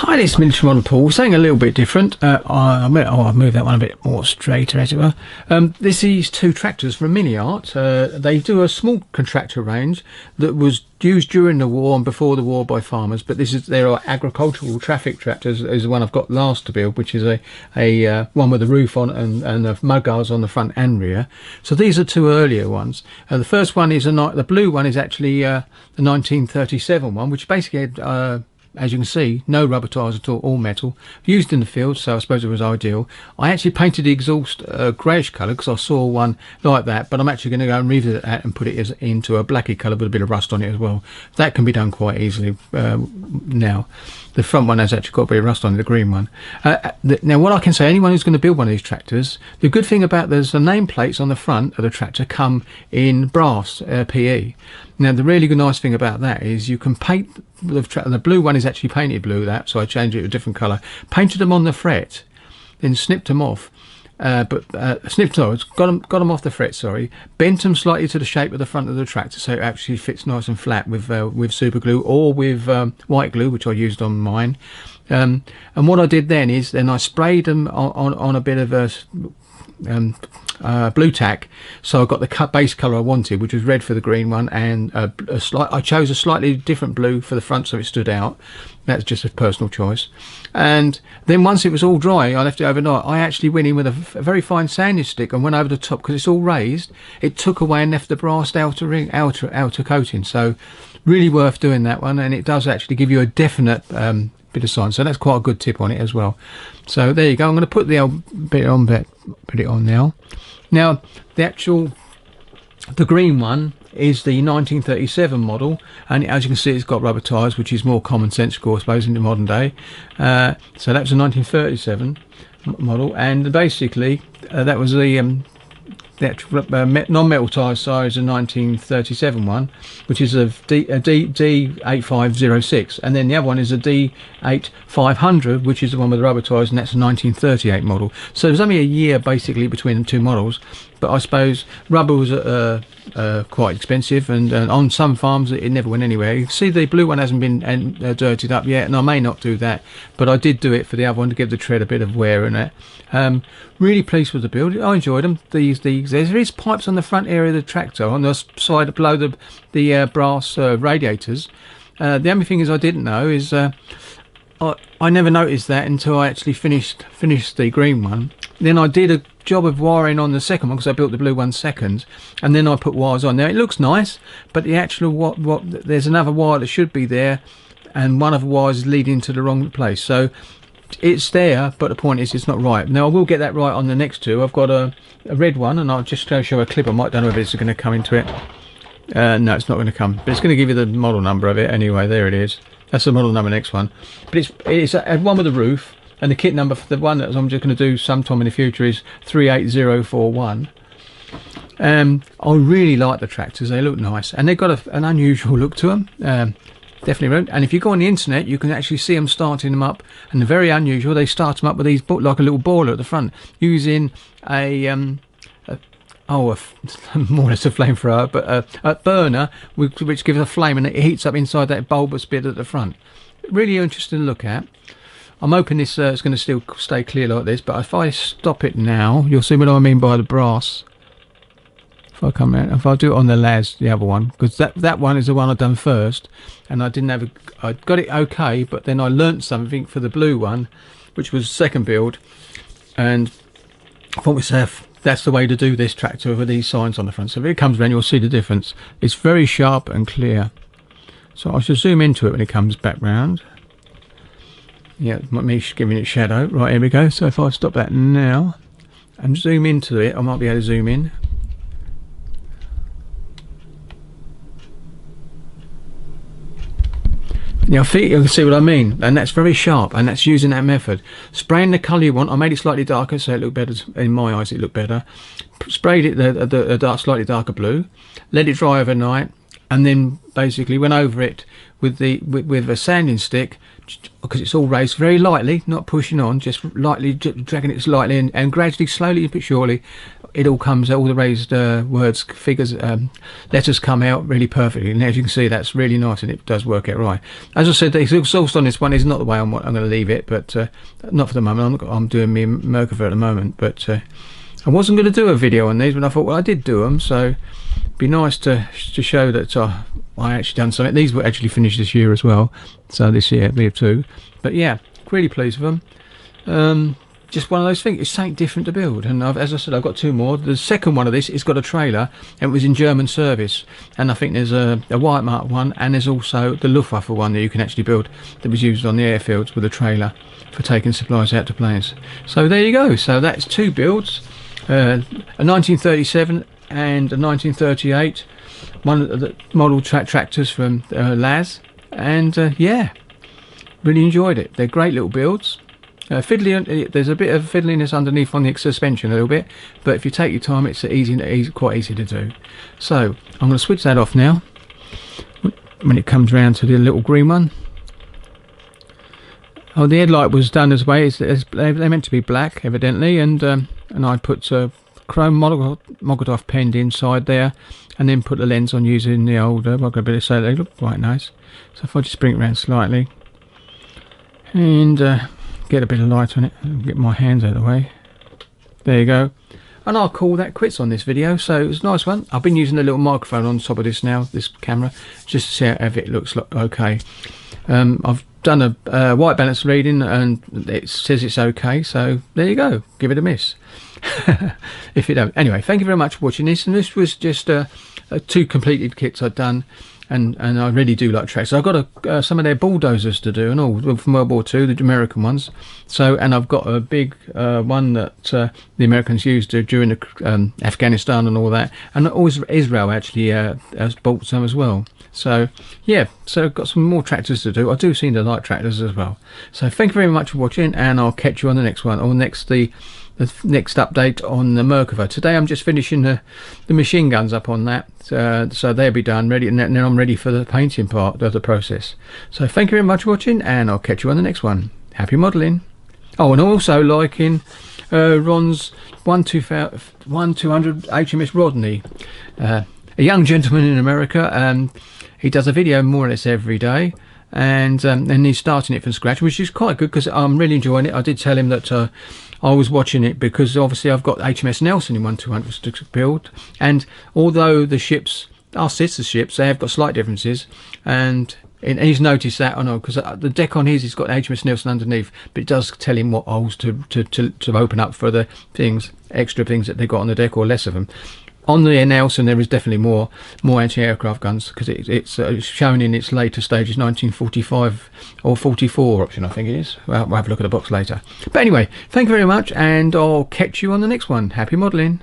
Hi, this is Miniature Model Paul, something a little bit different. I'll move that one a bit more straighter, as it were. This is two tractors from MiniArt. They do a small contractor range that was used during the war and before the war by farmers, but there are agricultural traffic tractors. Is the one I've got last to build, which is a one with a roof on and the mudguards on the front and rear. So these are two earlier ones. The first one is the blue one is actually the 1937 one, which basically had as you can see, no rubber tyres at all metal, used in the field, so I suppose it was ideal. I actually painted the exhaust greyish colour because I saw one like that, but I'm actually going to go and revisit that and put it into a blacky colour with a bit of rust on it as well. That can be done quite easily now. The front one has actually got a bit of rust on it, the green one. Now what I can say, anyone who's going to build one of these tractors, the good thing about there's the nameplates on the front of the tractor come in brass PE. Now the really nice thing about that is you can paint the blue one is actually painted blue, so I changed it to a different colour, painted them on the fret, then snipped them off, got them off the fret, sorry, bent them slightly to the shape of the front of the tractor so it actually fits nice and flat with super glue or with white glue, which I used on mine. And what I did then is I sprayed them on a bit of blue tack, so I got the base colour I wanted, which was red for the green one, and I chose a slightly different blue for the front so it stood out. That's just a personal choice. And then once it was all dry, I left it overnight. I actually went in with a very fine sanding stick and went over the top, because it's all raised, it took away and left the brass outer coating. So really worth doing that one, and it does actually give you a definite bit of sign, so that's quite a good tip on it as well. So there you go. I'm going to put the put it on now. Now the green one is the 1937 model, and as you can see it's got rubber tyres, which is more commonsensical I suppose in the modern day. So that's a 1937 model, and basically that was the non-metal tyre size of 1937 one, which is a D8506, and then the other one is a D8500, which is the one with the rubber tyres, and that's a 1938 model. So there's only a year basically between the two models, but I suppose rubber was quite expensive, and on some farms it never went anywhere. You can see the blue one hasn't been dirtied up yet, and I may not do that, but I did do it for the other one to give the tread a bit of wear in it. Really pleased with the build. I enjoyed them. There is pipes on the front area of the tractor on the side below the brass radiators. The only thing is I didn't know is I never noticed that until I actually finished the green one. Then I did a job of wiring on the second one, because I built the blue one second, and then I put wires on. Now it looks nice, but the actual there's another wire that should be there, and one of the wires is leading to the wrong place. So it's there, but the point is it's not right. Now I will get that right on the next two. I've got a red one, and I'll just show a clip. I might don't know if it's going to come into it. No, it's not going to come, but it's going to give you the model number of it anyway. There it is. That's the model number, next one. But it's a one with a roof, and the kit number for the one that I'm just going to do sometime in the future is 38041. I really like the tractors. They look nice, and they've got an unusual look to them. Definitely. And if you go on the internet, you can actually see them starting them up, and they're very unusual. They start them up with these like a little boiler at the front, using more or less a flamethrower, but a burner which gives a flame, and it heats up inside that bulbous bit at the front. Really interesting to look at. I'm hoping this is going to still stay clear like this, but if I stop it now, you'll see what I mean by the brass. If I do it on the las, the other one, because that one is the one I've done first, and I got it okay, but then I learnt something for the blue one, which was second build, and I thought myself, that's the way to do this tractor with these signs on the front. So if it comes around, you'll see the difference. It's very sharp and clear. So I should zoom into it when it comes back round. Yeah, me giving it shadow. Right, here we go. So if I stop that now and zoom into it, I might be able to zoom in. Now you can see what I mean, and that's very sharp, and that's using that method. Spraying the colour you want. I made it slightly darker so it looked better, in my eyes it looked better. Sprayed it the slightly darker blue, let it dry overnight, and then basically went over it with a sanding stick, because it's all raised, very lightly, not pushing on, just lightly dragging it slightly, and gradually, slowly but surely, it all comes out, all the raised words, figures, letters come out really perfectly, and as you can see, that's really nice, and it does work out right. As I said, the exhaust on this one is not the way I'm going to leave it, but not for the moment. I'm doing me Merkava at the moment, but I wasn't going to do a video on these, but I thought, well, I did do them, so it'd be nice to show that I actually done something. These were actually finished this year as well, so this year we have two. But yeah, really pleased with them. Just one of those things, it's something different to build, and as I said, I've got two more. The second one of this, it's got a trailer, and it was in German service, and I think there's a white mark one, and there's also the Luftwaffe one that you can actually build, that was used on the airfields with a trailer for taking supplies out to planes. So there you go. So that's two builds, a 1937 and a 1938, one of the model tractors from Laz, and yeah, really enjoyed it. They're great little builds. Fiddly, there's a bit of fiddliness underneath on the suspension a little bit, but if you take your time, it's quite easy to do. So I'm going to switch that off now when it comes round to the little green one. Oh, the headlight was done as well. They're meant to be black, evidently, and I put chrome Mogadov pen inside there, and then put the lens on using the old Mogadov, so they look quite nice. So if I just bring it around slightly and get a bit of light on it, get my hands out of the way, there you go, and I'll call that quits on this video. So it was a nice one. I've been using a little microphone on top of this now, this camera, just to see if it looks okay. I've done a white balance reading and it says it's okay, so there you go, give it a miss. If you don't. Anyway, thank you very much for watching this, and this was just two completed kits I've done. And I really do like tractors. I've got some of their bulldozers to do, and all from World War II, the American ones. So, and I've got a big one that the Americans used during the Afghanistan and all that. And always Israel actually has bought some as well. So yeah, so I've got some more tractors to do. I do seem to like tractors as well. So thank you very much for watching, and I'll catch you on the next one, or the next update on the Merkava. Today I'm just finishing the machine guns up on that, so they'll be done, ready, and then I'm ready for the painting part of the process. So thank you very much for watching, and I'll catch you on the next one. Happy modelling. Oh, and also liking Ron's 1200 HMS Rodney, a young gentleman in America. He does a video more or less every day, and he's starting it from scratch, which is quite good because I'm really enjoying it. I did tell him that I was watching it because obviously I've got HMS Nelson in 1200 to build, and although the ships are sister ships, they have got slight differences, and he's noticed that. I know, because the deck on his has got HMS Nelson underneath, but it does tell him what holes to open up for the extra things that they've got on the deck, or less of them. On the Nelson there is definitely more anti-aircraft guns, because it's shown in its later stages, 1945 or 44 option, I think it is. Well, we'll have a look at the box later. But anyway, thank you very much, and I'll catch you on the next one. Happy modelling.